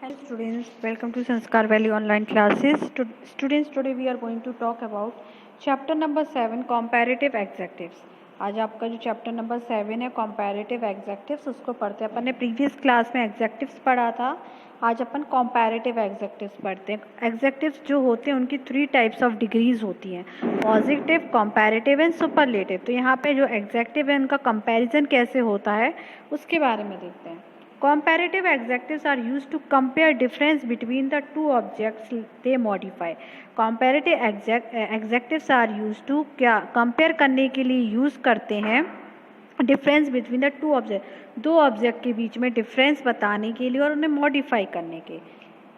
Hello students, welcome to Sanskar Valley online classes. Students, today we are going to talk about chapter number 7 comparative adjectives. आज आपका जो chapter number 7 है comparative adjectives उसको पढ़ते हैं। अपन ने प्रीवियस क्लास में adjectives पढ़ा था, आज अपन comparative adjectives पढ़ते हैं। adjectives जो होते हैं उनकी 3 टाइप्स ऑफ डिग्रीज होती हैं, पॉजिटिव, comparative एंड सुपरलेटिव। तो यहाँ पे जो adjective है उनका कंपैरिजन कैसे होता है उसके बारे में देखते हैं। Comparative adjectives are used to compare difference between the two objects they modify. Comparative adjectives are used to क्या compare करने के लिए यूज़ करते हैं difference between the two object, दो ऑब्जेक्ट के बीच में डिफरेंस बताने के लिए और उन्हें मॉडिफाई करने के।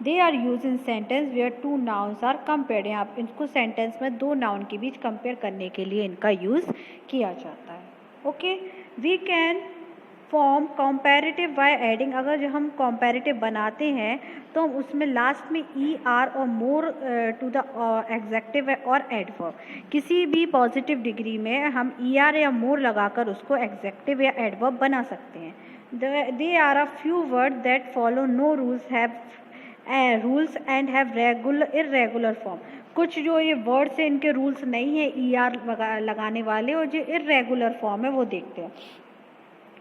They are used in sentence where two nouns are compared. यहाँ इनको सेंटेंस में दो नाउन के बीच कंपेयर करने के लिए इनका यूज़ किया जाता है। Okay, we can form comparative by adding. अगर जो हम कंपैरेटिव बनाते हैं तो हम उसमें लास्ट में ई आर और मोर टू द एग्जेक्टिव और एडवर्ब। किसी भी पॉजिटिव डिग्री में हम ई आर या मोर लगाकर उसको एग्जेक्टिव या एडवर्ब बना सकते हैं। They are a few word that follow no rules have rules and have irregular form. कुछ जो ये वर्ड्स हैं इनके रूल्स नहीं है ई आर लगाने वाले, और जो इर्रेगुलर फॉर्म है वो देखते हैं।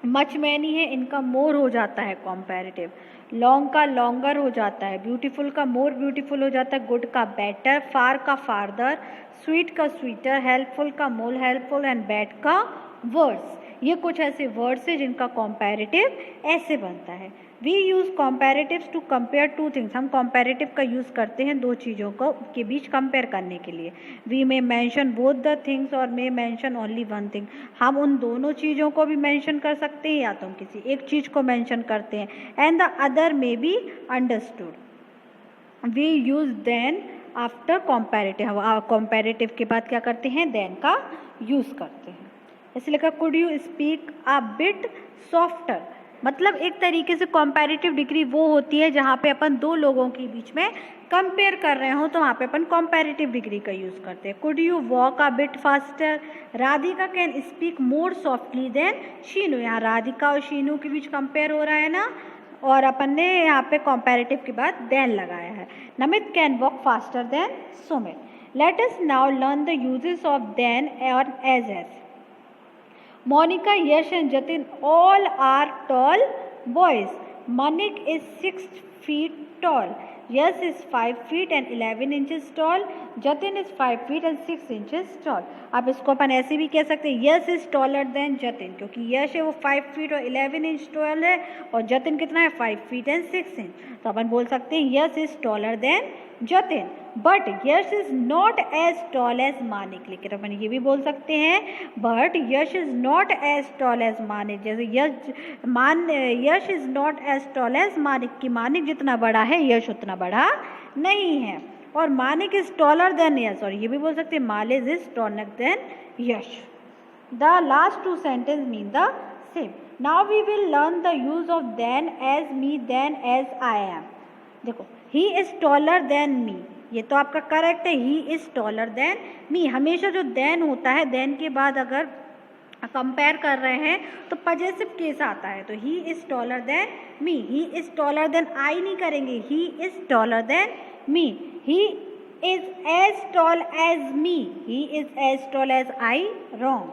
मच मैनी है, इनका मोर हो जाता है कंपैरेटिव। लॉन्ग का लॉन्गर हो जाता है, ब्यूटीफुल का मोर ब्यूटीफुल हो जाता है, गुड का बेटर, फार का फार्दर, स्वीट का स्वीटर, हेल्पफुल का मोर हेल्पफुल एंड बैड का वर्स। ये कुछ ऐसे वर्ड्स हैं जिनका कंपैरेटिव ऐसे बनता है। We use comparatives to compare two things. हम कंपैरेटिव का यूज़ करते हैं दो चीज़ों को के बीच कंपेयर करने के लिए। We may mention both the things और may mention only one thing. हम उन दोनों चीज़ों को भी मेंशन कर सकते हैं या तो हम किसी एक चीज़ को मेंशन करते हैं। And the other may be understood. We use than after comparative. Comparative के बाद क्या करते हैं, देन का यूज़ करते हैं। इसलिए कहा could you speak a bit softer. मतलब एक तरीके से कंपैरेटिव डिग्री वो होती है जहाँ पे अपन दो लोगों के बीच में कंपेयर कर रहे हो, तो वहाँ पे अपन कंपैरेटिव डिग्री का यूज़ करते हैं। Could you walk a bit faster. Radhika can speak more softly than Sheenu. यहाँ राधिका और शीनू के बीच कंपेयर हो रहा है ना, और अपन ने यहाँ पे कंपैरेटिव के बाद देन लगाया है। Namit can walk faster than Sumit. Let us now learn the uses of than और as. Monica, Yash and Jatin all are tall boys. Manik is 6 feet tall. Yash is 5 feet and 11 inches tall. Jatin is 5 feet and 6 inches tall. अब इसको अपन ऐसे भी कह सकते हैं, Yash is taller than Jatin, क्योंकि यश है वो 5 फीट और 11 इंच टॉल है और जतिन कितना है 5 फीट एंड 6 इंच। तो अपन बोल सकते हैं Yash is taller than Jatin, but Yash is not as tall as Manik. लेकिन अपन ये भी बोल सकते हैं but Yash is not as tall as Manik. जैसे Yash is not as tall as Manik, कि मानिक जितना बड़ा है यश उतना बड़ा नहीं है। और Manik is taller than Yash, और ये भी बोल सकते हैं मालिज is taller than Yash. The last two sentence mean the same. Now we will learn the use of than as me, than as I am. देखो, he is taller than me, ये तो आपका करेक्ट है, he is taller than me. हमेशा जो then होता है, then के बाद अगर कंपेयर कर रहे हैं तो पजेसिव केस आता है। तो he is taller than me, he is taller than I नहीं करेंगे, he is taller than me. He is as tall as me, he is as tall as I, wrong.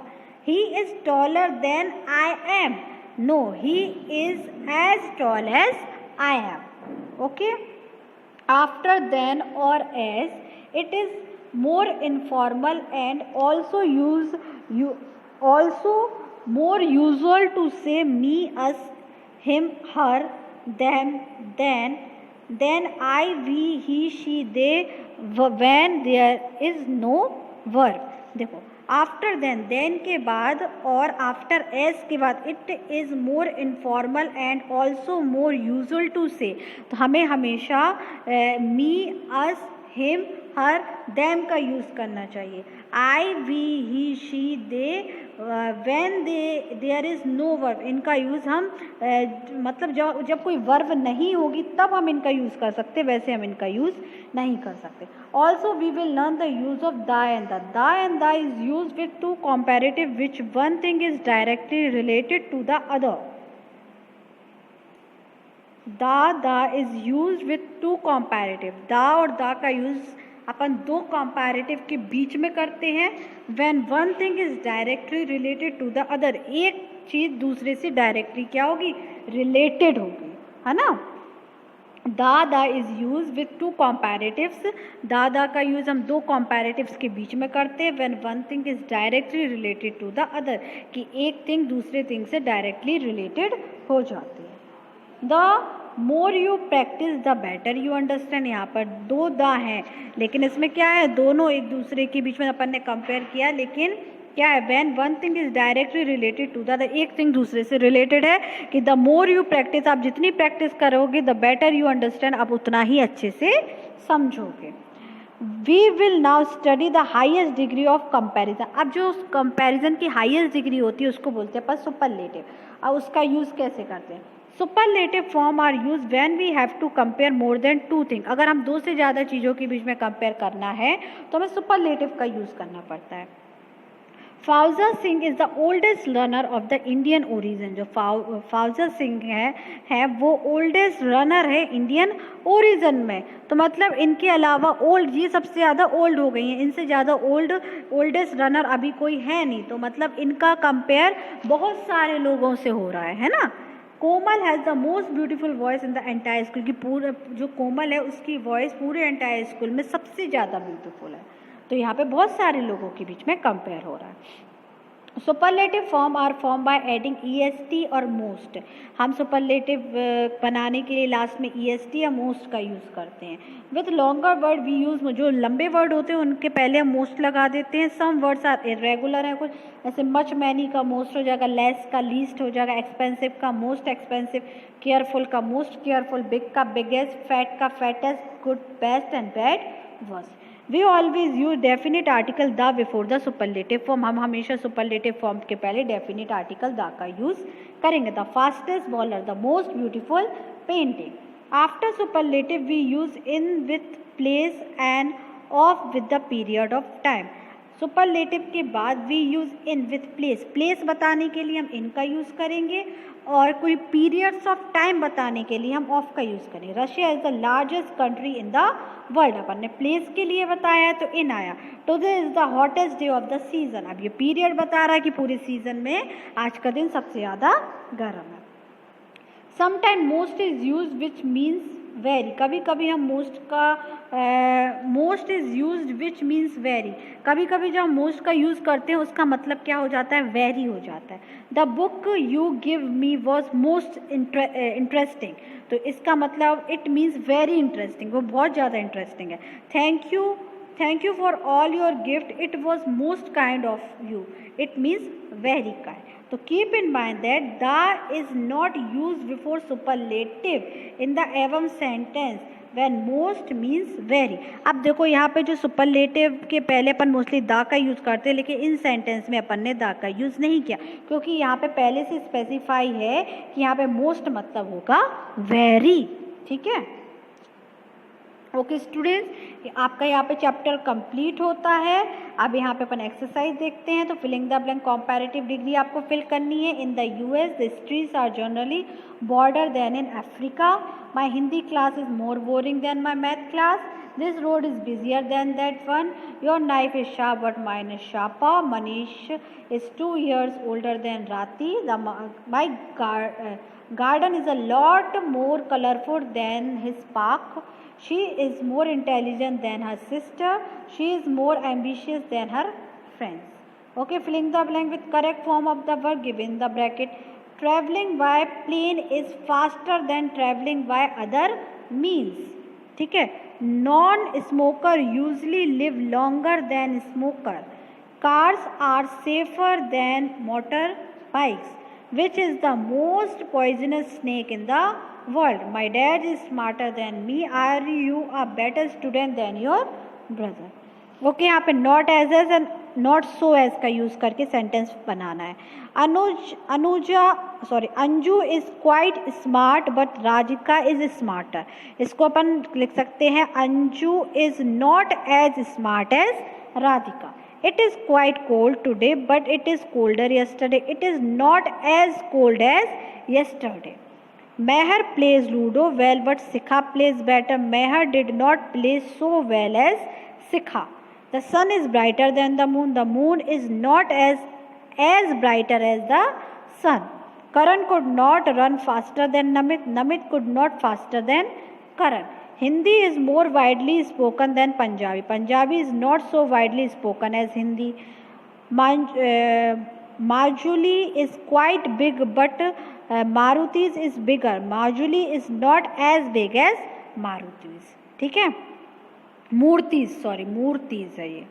He is taller than I am, no, he is as tall as I am. Okay, after than और as it is more informal and also more usual to say me, us, him, her, them, then I, we, he, she, they when there is no verb। देखो, after than के बाद और after as के बाद it is more informal and also more usual to say. तो हमें हमेशा me, us, him, her, them का यूज़ करना चाहिए। I, we, he, she, they, when there is no verb, इनका यूज़ हम मतलब जब कोई वर्ब नहीं होगी तब हम इनका यूज़ कर सकते, वैसे हम इनका यूज़ नहीं कर सकते। Also we will learn the use of the and the. The and the is use with two comparative which one thing is directly related to the other. The is use with two comparative, the और the का use अपन दो comparative के बीच में करते हैं। When one thing is directly related to the other, एक चीज दूसरे से डायरेक्टली क्या होगी, रिलेटेड होगी, है ना। The is use with two comparatives, the का यूज हम दो कॉम्पैरेटिव्स के बीच में करते हैं। When one thing is directly related to the other, कि एक थिंग दूसरे थिंग से डायरेक्टली रिलेटेड हो जाती है। The more you practice the better you understand, यहाँ पर दो द हैं लेकिन इसमें क्या है, दोनों एक दूसरे के बीच में अपन ने कंपेयर किया, लेकिन क्या है, when one thing is directly related to the, एक थिंग दूसरे से रिलेटेड है, कि द मोर यू प्रैक्टिस, आप जितनी प्रैक्टिस करोगे द बेटर यू अंडरस्टैंड, आप उतना ही अच्छे से समझोगे। We will now study the highest degree of comparison, अब जो कंपैरिजन की हाइएस्ट डिग्री होती है उसको बोलते हैं पर सुपरलेटिव। अब उसका यूज कैसे करते हैं, superlative form are use when we have to compare more than two thing, अगर हम दो से ज़्यादा चीज़ों के बीच में कंपेयर करना है तो हमें सुपरलेटिव का यूज़ करना पड़ता है। Fauja Singh is the oldest runner of the Indian origin, जो फाउजा सिंह है वो ओल्डेस्ट रनर है इंडियन ओरिजिन में, तो मतलब इनके अलावा ओल्ड, ये सबसे ज़्यादा ओल्ड हो गई हैं, इनसे ज़्यादा ओल्डेस्ट रनर अभी कोई है नहीं, तो मतलब इनका कंपेयर बहुत सारे लोगों से हो रहा है ना। Komal has the most beautiful voice in the entire school, की पूरे जो कोमल है उसकी वॉइस पूरे एंटायर स्कूल में सबसे ज़्यादा ब्यूटीफुल है, तो यहाँ पे बहुत सारे लोगों के बीच में कंपेयर हो रहा है। Superlative form are form by adding EST और मोस्ट, हम सुपरलेटिव बनाने के लिए लास्ट में EST या मोस्ट का यूज़ करते हैं। With longer word we use, जो लंबे वर्ड होते हैं उनके पहले हम मोस्ट लगा देते हैं। सम वर्ड्स आर इरेगुलर हैं कुछ, जैसे मच मैनी का मोस्ट हो जाएगा, लेस का लीस्ट हो जाएगा, एक्सपेंसिव का मोस्ट एक्सपेंसिव, केयरफुल का मोस्ट केयरफुल, बिग का बिगेस्ट, फैट का fattest, good best and bad worst. We always use definite article the before the superlative form, हम हमेशा सुपरलेटिव फॉर्म के पहले डेफिनेट आर्टिकल द का यूज करेंगे। The fastest bowler, the most beautiful painting. After superlative we use in with place and of with the period of time, superlative के बाद we use in with place, place बताने के लिए हम इन का use करेंगे और कोई पीरियड्स ऑफ टाइम बताने के लिए हम ऑफ का यूज करेंगे। Russia is the largest country in the world, अपन ने प्लेस के लिए बताया तो इन आया। Today is the hottest day of the season, अब ये पीरियड बता रहा है कि पूरे सीजन में आज का दिन सबसे ज़्यादा गर्म है। Sometime most is use which means very, कभी कभी हम most is use which means very, कभी कभी जब हम मोस्ट का यूज़ करते हैं उसका मतलब क्या हो जाता है, वेरी हो जाता है। The book you give me was most interesting, तो इसका मतलब इट मीन्स वेरी इंटरेस्टिंग, वो बहुत ज़्यादा इंटरेस्टिंग है। Thank you for all your gift, it was most kind of you, it means very kind. तो keep in mind that the is not use before superlative in the above sentence when most means very. अब देखो यहाँ पे जो superlative के पहले अपन mostly the का यूज़ करते हैं, लेकिन इन सेंटेंस में अपन ने द का यूज़ नहीं किया क्योंकि यहाँ पे पहले से स्पेसिफाई है कि यहाँ पे मोस्ट मतलब होगा वेरी, ठीक है। ओके स्टूडेंट्स, आपका यहाँ पे चैप्टर कंप्लीट होता है। अब यहाँ पे अपन एक्सरसाइज देखते हैं। तो filling the blank comparative degree आपको फिल करनी है। In the US the streets are generally broader than in Africa. My Hindi class is more boring than my math class. This road is busier than that one. Your knife is sharp but mine is sharper. Manish is 2 years older than Rati. My garden is a lot more colorful than his park. She is more intelligent than her sister. She is more ambitious than her friends. Okay, filling the blank with correct form of the word given the bracket. Traveling by plane is faster than traveling by other means. ठीक है। Non smoker usually live longer than smoker. Cars are safer than motor bikes. Which is the most poisonous snake in the world. My dad is smarter than me. Are you a better student than your brother. Okay, यहाँ पे not as and not so as का use करके sentence बनाना है। Anju is quite smart but Radhika is smarter. इसको अपन लिख सकते हैं Anju is not as smart as Radhika. It is quite cold today but it is colder yesterday. It is not as cold as yesterday. Meher plays Ludo well, but Sikha plays better. Meher did not play so well as Sikha. The sun is brighter than the moon. The moon is not as brighter as the sun. Karan could not run faster than Namit. Namit could not faster than Karan. Hindi is more widely spoken than Punjabi. Punjabi is not so widely spoken as Hindi. Majuli is quite big, but Maruti's is bigger. Majuli is not as big as Maruti's. ठीक है, मूर्तिज है ये.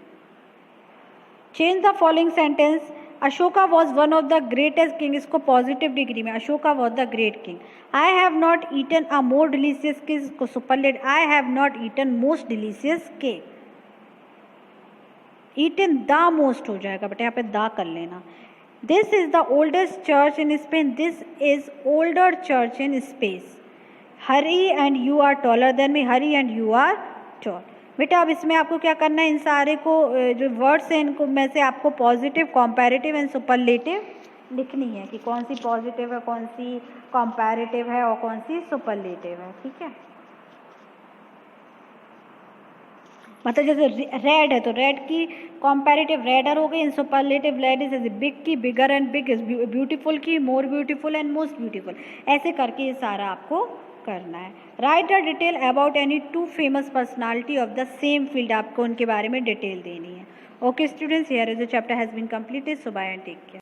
Change the following sentence. Ashoka was one of the greatest king. इसको positive degree में, Ashoka was the great king. I have not eaten a more delicious cake. इसको superlative. I have not eaten most delicious cake. Eaten the most हो जाएगा, but यहाँ पे the कर लेना. This is the oldest church in Spain. This is older church in space. Hari and you are taller than me. Hari and you are tall. बेटा अब इसमें आपको क्या करना है, इन सारे को जो वर्ड्स हैं इनको में से आपको पॉजिटिव, कॉम्पैरेटिव एंड सुपरलेटिव लिखनी है कि कौन सी पॉजिटिव है, कौन सी कॉम्पैरेटिव है और कौन सी सुपरलेटिव है. ठीक है, मतलब जैसे रेड है तो रेड की कॉम्पैरेटिव रेडर हो गई, in superlative red is big की bigger and big, is beautiful की more beautiful and most beautiful. ऐसे करके ये सारा आपको करना है. Write a detail about any two famous personality of the same field. आपको उनके बारे में डिटेल देनी है. Okay students, here is the chapter has been completed. So bye and take care.